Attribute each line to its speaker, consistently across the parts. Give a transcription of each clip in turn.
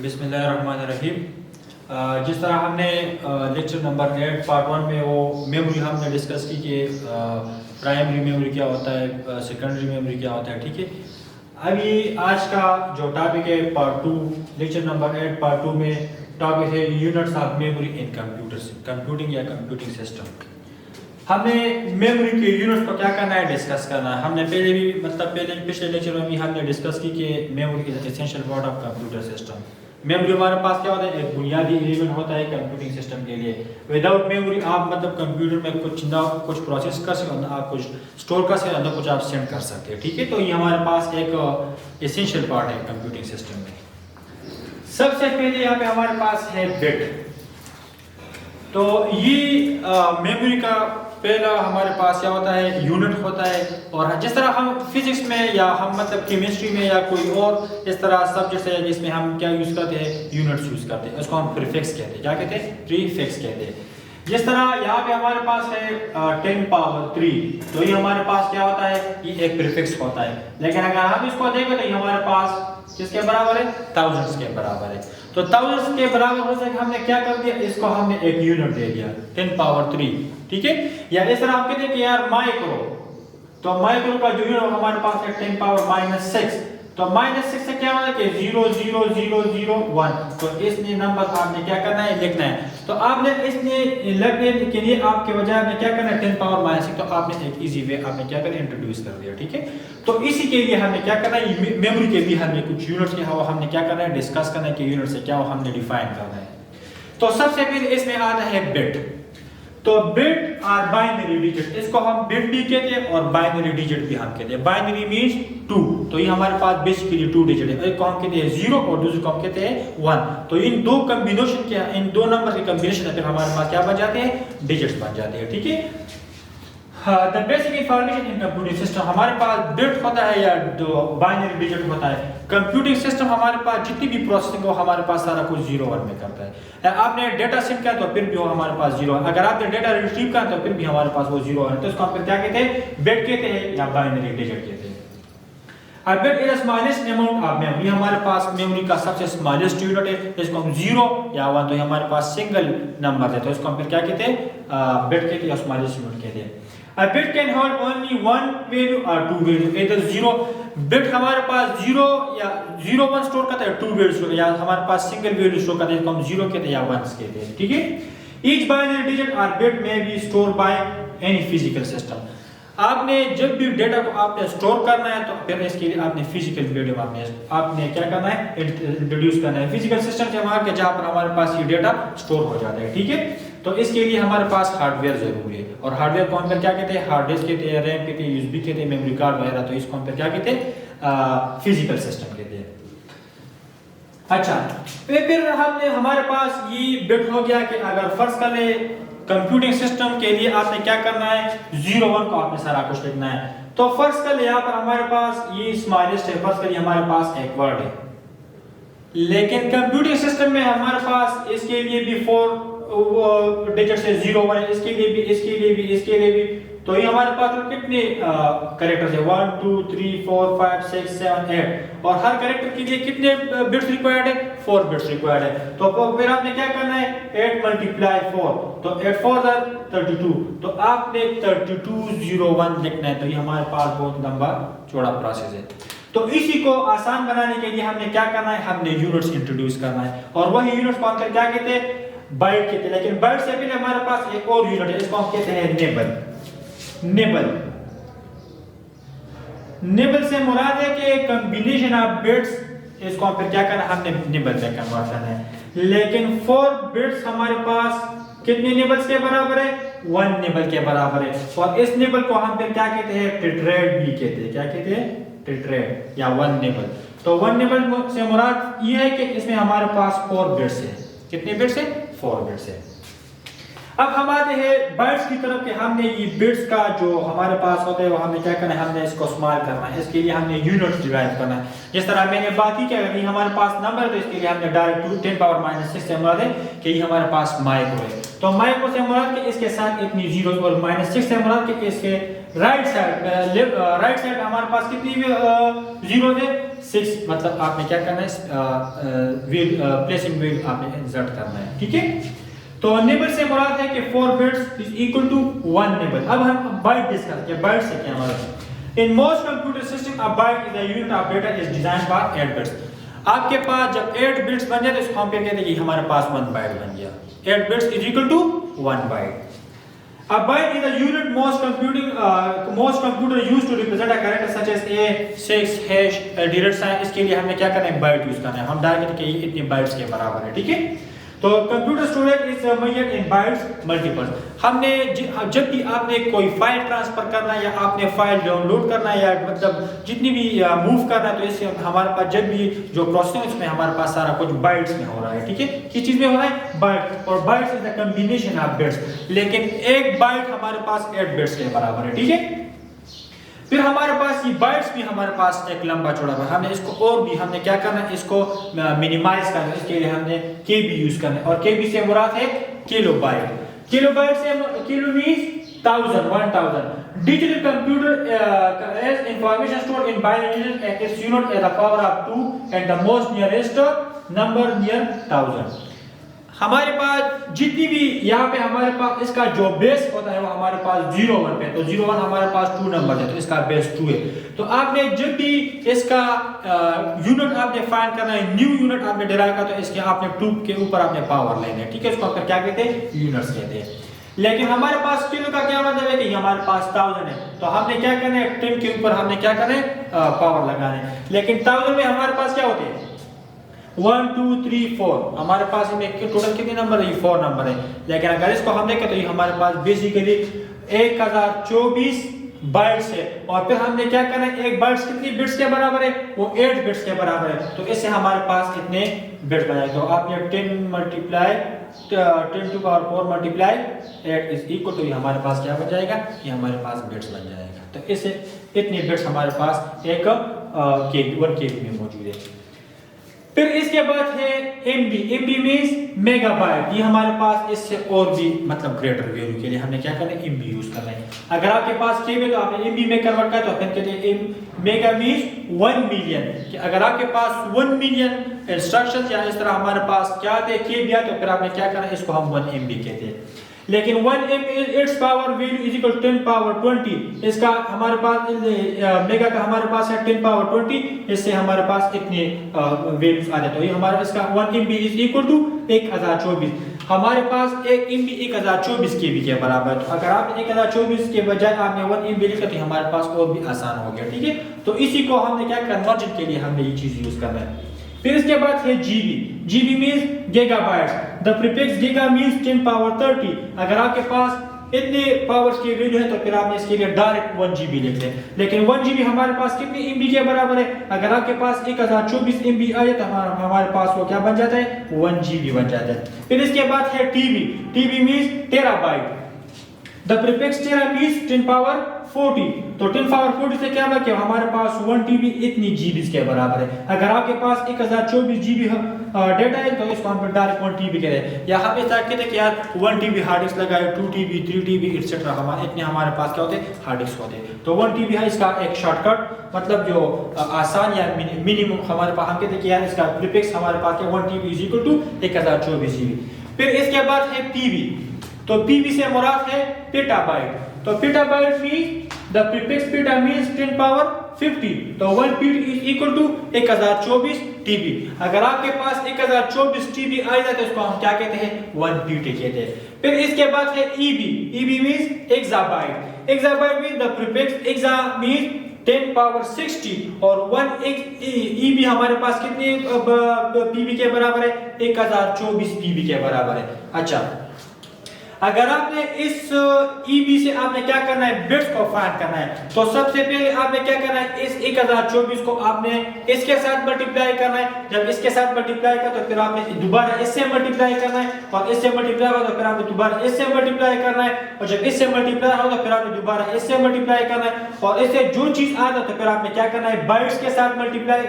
Speaker 1: बिस्मिल्लाहिर्रहमानिर्रहीम। जिस तरह हमने लेक्चर नंबर 8 पार्ट 1 में वो मेमोरी हमने डिस्कस की कि प्राइमरी मेमोरी क्या होता है, सेकेंडरी मेमोरी क्या होता है। ठीक है, अभी आज का जो टॉपिक है पार्ट 2 लेक्चर नंबर 8 पार्ट 2 में टॉपिक है units of memory in computing या कंप्यूटिंग सिस्टम। हमने मेमोरी के यूनिट्स को क्या करना है, डिस्कस करना है। हमने पहले पिछले लेक्चर में भी हमने डिस्कस की कि memory is essential part of computer system. Memory हमारे पास क्या होता है, एक बुनियादी एलिमेंट होता है कंप्यूटिंग सिस्टम के लिए। विदाउट मेमोरी आप कंप्यूटर में कुछ प्रोसेस कर सकते, आप कुछ स्टोर कर सकते, अंदर कुछ आप सेंड कर सकते हैं। ठीक है, तो ये हमारे पास एक एसेंशियल पार्ट है कंप्यूटिंग सिस्टम में। सबसे पहले यहाँ पे हमारे पास है बिट। तो ये मेमोरी का पहला हमारे पास क्या होता है, यूनिट होता है। और जिस तरह हम फिजिक्स में या हम केमिस्ट्री में या कोई और इस तरह सब्जेक्ट है जिसमें हम क्या यूज करते हैं, यूनिट्स यूज करते हैं, उसको हम प्रीफिक्स कहते हैं। क्या कहते हैं, प्रीफिक्स कहते हैं। जिस तरह यहाँ पे हमारे पास है 10 पावर 3, तो ये हमारे पास क्या होता है, ये एक प्रीफिक्स होता है। लेकिन अगर हम इसको देखें तो ये हमारे पास किसके बराबर है, थाउजेंड्स के बराबर है। तो थाउजेंड्स के बराबर हो सके हमने क्या कर दिया, इसको हमने एक यूनिट दे दिया 10 पावर 3। ठीक है, या इस तरह हम कहते हैं कि यार माइक्रो, तो माइक्रो का जो यूनिट हमारे पास है 10 पावर -6। तो -6 से क्या होता है कि 0 0 0 0 1। तो इसने नंबर आपने क्या करना है, लिखना है। तो आपने इसने लिखने के लिए आपके बजाय में क्या करना है 10 पावर -6, तो आपने एक इजी वे आपने क्या करना इंट्रोड्यूस कर दिया। ठीक है, तो इसी के लिए हमने क्या करना है, मेमोरी के भी हमने कुछ यूनिट्स के हवा हमने क्या करना है, डिस्कस करना है कि यूनिट से क्या हो हमने डिफाइन करना है। तो सबसे पहले इसमें आता है बिट। तो बिट और बाइनरी डिजिट, इसको हम बिट भी कहते हैं और बाइनरी डिजिट भी हम कहते हैं। बाइनरी मींस 2, तो ये हमारे पास बेसिकली 2 डिजिट है। एक को हम कहते हैं 0 और दूसरे को हम कहते हैं 1। तो इन दो कॉम्बिनेशन के, इन दो नंबर के कॉम्बिनेशन फिर हमारे पास क्या बन जाते हैं, डिजिट्स बन जाते हैं। ठीक है, the basic information in computing system, हमारे पास बिट होता है या जो बाइनरी डिजिट होता है। कंप्यूटिंग सिस्टम हमारे पास जितनी भी प्रोसेसिंग हो हमारे पास सारा कुछ 0 1 में करता है। आपने डेटा सेंड किया तो फिर भी वो हमारे पास 0 है। अगर आपने डेटा रिट्रीव किया तो फिर भी हमारे पास वो 0 है। तो इसको हम फिर क्या कहते हैं, बिट कहते हैं या बाइनरी डिजिट कहते हैं। A bit is the smallest amount of memory, ये हमारे पास मेमोरी का सबसे स्मॉलेस्ट यूनिट है। इसको हम 0 या 1, तो ये हमारे पास सिंगल नंबर है, तो इसको हम फिर क्या कहते हैं, बिट कहते हैं या स्मॉलेस्ट यूनिट कहते हैं। A bit can hold only one value or two value, either 0 bit हमारे पास 0 या 0 1 स्टोर करता है, 2 वैल्यू स्टोर, या हमारे पास सिंगल वैल्यू स्टोर करता है, इसको हम 0 कहते हैं या 1 कहते हैं। ठीक है, each binary digit or bit may be stored by any physical system। आपने जब भी डेटा को आपने स्टोर करना है तो फिर इसके लिए आपने फिजिकल मीडियम आपने क्या करना है, इंट्रोड्यूस करना है। फिजिकल सिस्टम से वहां के जहां पर हमारे पास ये डेटा स्टोर हो जाता है। ठीक है, तो इसके लिए हमारे पास हार्डवेयर जरूरी है। और हार्डवेयर को हम फिर क्या कहते हैं, हार्ड डिस्क कहते हैं, रैम कहते हैं, यूएसबी कहते हैं, मेमोरी कार्ड वगैरह। तो इसको हम फिर क्या कहते हैं, फिजिकल सिस्टम कहते हैं। अच्छा, फिर हमने हमारे पास ये बिट हो गया कि अगर फर्ज कर ले कंप्यूटिंग सिस्टम के लिए आपने क्या करना है, 0 1 को आपने सारा कुछ लिखना है। तो फर्ज कर ले यहाँ पर हमारे पास ये स्मॉलेस्ट है, फर्ज कर हमारे पास एक वर्ड है। लेकिन कंप्यूटिंग सिस्टम में हमारे पास इसके लिए भी 4 डिजिट से 0 1 है, इसके लिए भी, इसके लिए भी, इसके लिए भी। तो ये हमारे पास तो कितने कैरेक्टर्स है, 1 2 3 4 5 6 7 8, और हर कैरेक्टर के लिए कितने बिट्स रिक्वायर्ड है, 4 बिट्स रिक्वायर्ड है। तो फिर आपने क्या करना है, 8 × 4, तो 8 4 32, तो आपने 3201 लिखना है। तो ये हमारे पास बहुत लंबा चौड़ा प्रोसेस है। तो इसी को आसान बनाने के लिए हमने क्या करना है, हमने यूनिट्स इंट्रोड्यूस करना है। और वही यूनिट्स को हम क्या कहते हैं, बाइट कहते हैं। लेकिन बाइट से पहले हमारे पास एक और यूनिट है, इसको हम कहते हैं निबल। निबल से मुराद है कि कॉम्बिनेशन ऑफ बिट्स, इसको हम फिर क्या करना है, हमने निबल में कन्वर्ट करना है। लेकिन 4 बिट्स हमारे पास कितने निबल्स के बराबर है, 1 निबल के बराबर है। और इस निबल को हम फिर क्या कहते हैं, टेट्राहेड्रल भी कहते हैं। क्या कहते हैं, टेट्राहेड्रल या 1 निबल। तो 1 निबल से मुराद ये है कि इसमें हमारे पास 4 बिट्स है। कितने बिट्स है, 4 बिट्स है। अब हम आते हैं बाइट्स की तरफ कि हमने ये बिट्स का जो हमारे पास होते हैं वो हमने क्या करना है, हमने इसको स्मॉल करना है। इसके लिए हमने यूनिट्स डिराइव करना है। जिस तरह मैंने बात की कि अगर हमारे पास नंबर है तो इसके लिए हमने डायरेक्ट 10 पावर -6 से मुराद है कि ये हमारे पास माइक्रो है। तो माइक्रो से मुराद कि इसके साथ इतनी जीरो, और -6 से मुराद कि इसके राइट साइड हमारे पास कितनी जीरो है, 6 मतलब आपने क्या करना है, प्लेसिंग वैल्यू आपने इंसर्ट करना है, ठीक है। तो निबल से मुराद है कि 4 bits is equal to 1 nibble. अब हम बाइट डिस्कस करें, बाइट से क्या मतलब है। In most computer system a byte is a unit of data is design by 8 bits. आपके पास जब 8 बिट्स बन जाए तो इसको हम क्या कहते हैं कि हमारे पास 1 बाइट बन गया। 8 bits is equal to 1 byte. A byte is a unit most computer use to represent a character such as a 6 hash direct sign। इसके लिए हमें क्या करना है, बाइट यूज करना है। हम डालेंगे कि ये इतने बाइट्स के बराबर है, ठीक है। तो computer storage is measured in bytes multiples. हमने जब भी आपने कोई फाइल ट्रांसफर करना है या आपने फाइल डाउनलोड करना है या मतलब जितनी भी मूव करना है, तो इससे हमारे पास जब भी जो प्रोसेसिंग है उसमें हमारे पास सारा कुछ बाइट्स में हो रहा है, ठीक है। किस चीज में हो रहा है, बाइट। और bytes is the combination of bits, लेकिन एक बाइट हमारे पास 8 बिट्स के बराबर है, ठीक है। फिर हमारे पास ये बाइट्स भी हमारे पास एक लंबा चौड़ा है। हमने इसको और भी हमने क्या करना है, इसको मिनिमाइज करना है। इसके लिए हमने केबी यूज करना है और केबी से मुराद है किलोबाइट। किलोबाइट से kilo means 1000। Digital computer has information stored in binary and its unit as the power of 2 and the most nearest number near 1000। हमारे पास जितनी भी यहाँ पे हमारे पास इसका जो बेस होता है वो हमारे पास 01 पे, तो 01 हमारे पास 2 नंबर है तो इसका बेस 2 है। तो आपने जब भी इसका यूनिट आपने फाइंड करना है, न्यू यूनिट आपने डिराइव करना है, तो इसके आपने 2 के ऊपर आपने पावर लेना है, ठीक है। इसको आप क्या कहते हैं, यूनिट्स कहते हैं। लेकिन हमारे पास किलो का क्या मतलब है कि हमारे पास 1000 है, तो हमने क्या करना है, 10 के ऊपर हमने क्या करना है, पावर लगाना है। लेकिन 1000 में हमारे पास क्या होते हैं, 1 2 3 4, हमारे पास में टोटल कितने नंबर है, 4 नंबर है। लेकिन अगर इसको हम देखें तो ये हमारे पास बेसिकली 1024 बाइट्स है। और फिर हमने क्या करना है, एक बाइट्स कितनी बिट्स के बराबर है, वो 8 बिट्स के बराबर है। तो इससे हमारे पास कितने बिट्स बन जाए, तो आप ये 10 multiply 10 to power 4 multiply 8 is equal to, ये हमारे पास क्या बन जाएगा, ये हमारे पास बिट्स बन जाएगा। तो इससे इतने बिट्स हमारे पास एक केबी में मौजूद है। फिर इसके बाद है एमबी। MB means megabyte. ये हमारे पास इससे और भी मतलब ग्रेटर वैल्यू के लिए हमने क्या करना है, एमबी यूज करना है। अगर आपके पास केबी तो आपने एमबी में कन्वर्ट किया तो फिर कहते हैं मेगा मींस 1 मिलियन। कि अगर आपके पास 1 मिलियन इंस्ट्रक्शंस या इस तरह हमारे पास क्या आते हैं केबी आते, तो फिर आपने क्या करना है, इसको हम 1 एमबी कहते हैं। लेकिन 1 MB it's power value is equal 10 power 20। इसका हमारे पास मेगा का हमारे पास है 10 पावर 20, इससे हमारे पास इतने वैल्यूज आ जाते हैं। तो ये हमारा इसका 1 MB इज इक्वल टू 1024। हमारे पास 1 MB 1024 केबी के बराबर है। तो अगर आपने 1024 के बजाय आपने 1 MB लिखा तो हमारे पास और भी आसान हो गया, ठीक है। तो इसी को हमने क्या कन्वर्जन के लिए हमने ये चीज यूज करना है। फिर इसके बाद है GB. GB means gigabytes. The prefix giga means 10 power 30। अगर आपके पास इतने पावर्स की वैल्यू है तो फिर आपने इसके लिए डायरेक्ट 1 GB लिख लें। लेकिन 1 GB हमारे पास कितनी MB के बराबर है, अगर आपके पास 1024 MB आए तो हमारे पास वो क्या बन जाता है, 1 GB बन जाता है। फिर इसके बाद है TB. TB means terabyte. The prefix tera means 10 power 40। तो 10 पावर 40 से क्या हुआ कि हमारे पास 1 TB इतनी जीबी के बराबर है। अगर आपके पास 1024 GB डेटा है तो इसको हम डायरेक्ट 1 TB कह रहे हैं। या हम इस तरह कहते हैं कि यार 1 TB हार्ड डिस्क लगाए, 2 TB 3 TB एटसेट्रा, हमारे इतने हमारे पास क्या होते हैं, हार्ड डिस्क होते हैं। तो 1 TB है इसका एक शॉर्टकट, मतलब जो आसान या मिनिमम हमारे पास हम कहते हैं कि यार इसका प्रीफिक्स हमारे पास है 1 TB is equal to 1024 GB। फिर इसके बाद है पीबी। तो पीबी से मुराद है पेटाबाइट। तो petabyte means the prefix PETA means 10 power 50। तो 1 पेट इज इक्वल टू 1024 TB। अगर आपके पास 1024 TB आ जाए तो इसको हम क्या कहते हैं, 1 पेट कहते हैं। फिर इसके बाद है EB. EB means exabyte. Exabyte means the prefix exa means 10 power 60 और 1 ईबी हमारे पास कितने पीबी के बराबर है, 1024 पीबी के बराबर है। अच्छा, अगर आपने इस ईबी से आपने क्या करना है, बिट्स को फाइंड करना है, तो सबसे पहले आपने क्या करना है, इस 1024 को आपने इसके साथ मल्टीप्लाई करना है। जब इसके साथ मल्टीप्लाई कर तो फिर आपने दोबारा इससे मल्टीप्लाई करना है, और इससे मल्टीप्लाई हो तो फिर आपने दोबारा इससे मल्टीप्लाई करना है, और जब इससे मल्टीप्लाई हो तो फिर आपने दोबारा इससे मल्टीप्लाई करना है, और इससे जो चीज आ जाए तो फिर आपने क्या करना है, बाइट्स के साथ मल्टीप्लाई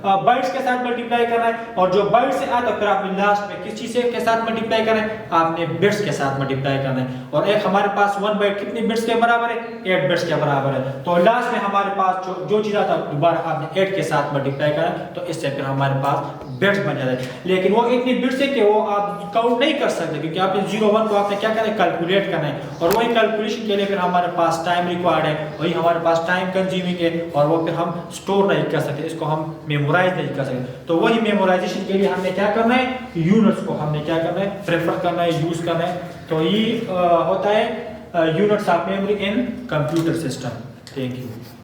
Speaker 1: बाइट्स के साथ मल्टीप्लाई करना है, और जो बाइट से आता है फिर आपने लास्ट में किस चीज से के साथ मल्टीप्लाई करना है, आपने बिट्स के साथ मल्टीप्लाई करना है। और एक हमारे पास 1 बाइट कितनी बिट्स के बराबर है, 8 बिट्स के बराबर है। तो लास्ट में हमारे पास जो चीज आता है दोबारा आपने 8 के साथ मल्टीप्लाई करना है, तो इससे फिर हमारे पास बिट्स बन जाता है। लेकिन वो इतनी बिट्स है कि वो आप काउंट नहीं कर सकते, क्योंकि आपने 0 1 को आपने क्या करना है, कैलकुलेट करना है, और वही कैलकुलेशन के लिए फिर हमारे पास टाइम रिक्वायर्ड है, वही हमारे पास टाइम कंज्यूमिंग है, और वो फिर हम स्टोर नहीं कर सकते, इसको हम मेमोराइज नहीं कर सकते। तो वही मेमोराइजेशन के लिए हमने क्या करना है, यूनिट्स को हमने क्या करना है, प्रेफर करना है, यूज करना है। तो ये होता है units of memory in computer system. Thank you.